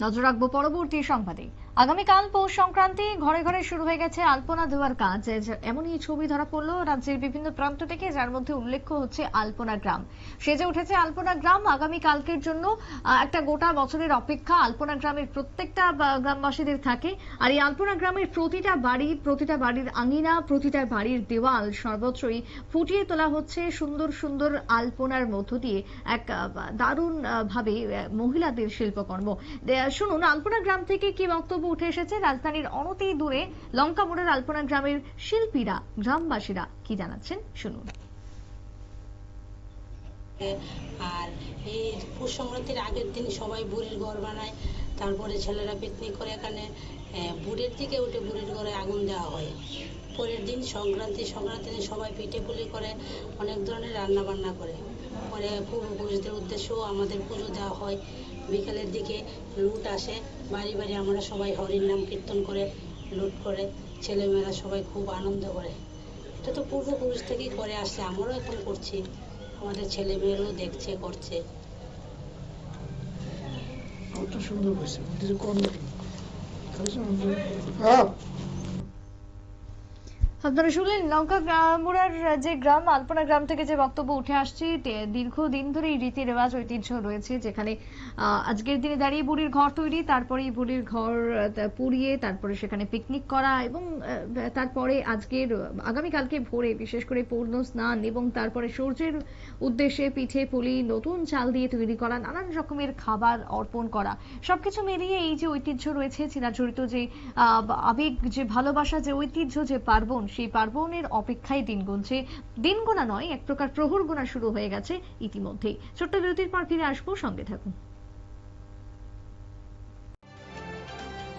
নজর রাখবো পরবর্তী সংবাদে। আগামীকাল পৌষ সংক্রান্তি, ঘরে ঘরে শুরু হয়ে গেছে আলপনা দেওয়ার কাজ। এমনই ছবি ধরা পড়লো রাজ্যের বিভিন্ন প্রান্ত থেকে, যার মধ্যে উল্লেখ্য হচ্ছে আলপনা গ্রাম। সেজে উঠেছে আলপনা গ্রাম। আগামীকালকের জন্য একটা গোটা বছরের অপেক্ষা আলপনা গ্রামের প্রত্যেকটা গ্রামবাসীদের থাকে। আর এই আলপনা গ্রামের প্রতিটা বাড়ি, প্রতিটা বাড়ির আঙিনা, প্রতিটা বাড়ির দেওয়াল সর্বত্রই ফুটিয়ে তোলা হচ্ছে সুন্দর সুন্দর আলপনার মধ্য দিয়ে এক দারুণ ভাবে মহিলাদের শিল্পকর্ম। শুনুন আলপনা গ্রাম থেকে কি বক্তব্য উঠে এসেছে। রাজধানীর অনতি দূরে লঙ্কা মোড়ের আলপনা গ্রামের শিল্পীরা, গ্রামবাসীরা কি জানাচ্ছেন শুনুন। আর এই পৌষ সংক্রান্তির আগের দিন সবাই বুড়ির ঘর বানায়, তারপরে ছেলেরা পিকনিক করে এখানে বুড়ির দিকে উঠে বুড়ির ঘরে আগুন দেওয়া হয়। পরের দিন সংক্রান্তিতে সবাই পিঠে পুলি করে, অনেক ধরনের রান্না বান্না করে। পরে পূর্বপুরুষদের উদ্দেশ্যেও আমাদের পুজো দেওয়া হয়। বিকেলের দিকে লুট আসে, বাড়ি বাড়ি আমরা সবাই হরির নাম কীর্তন করে লুট করে, ছেলেমেয়েরা সবাই খুব আনন্দ করে। এটা তো পূর্বপুরুষ থেকেই করে আসছে, আমরাও এখন করছি, আমাদের ছেলে মেয়েরাও দেখছে, করছে। সুন্দর হয়েছে। আপনারা শুনলেন লঙ্কা মোড়ার যে গ্রাম, আলপনা গ্রাম থেকে যে বক্তব্য উঠে আসছে। দীর্ঘদিন ধরে এই রীতি রেওয়াজ ঐতিহ্য রয়েছে, যেখানে আজকের দিনে দাঁড়িয়ে বুড়ির ঘর তৈরি, তারপরে বুড়ির ঘর পুড়িয়ে তারপরে সেখানে পিকনিক করা, এবং তারপরে আগামীকালকে ভোরে বিশেষ করে পূর্ণ স্নান, এবং তারপরে সূর্যের উদ্দেশ্যে পিঠে পুলি নতুন চাল দিয়ে তৈরি করা, নানান রকমের খাবার অর্পণ করা। সবকিছু মিলিয়ে এই যে ঐতিহ্য রয়েছে, চিরাচরিত যে আবেগ, যে ভালোবাসা, যে ঐতিহ্য, যে পার্বণ, সেই পার্বণের অপেক্ষায় দিন গুনছে। দিন গোনা নয়, এক প্রকার প্রহর গোনা শুরু হয়ে গেছে ইতিমধ্যেই। ছোট্ট বিরতির পর ফিরে আসবো, সঙ্গে থাকুন।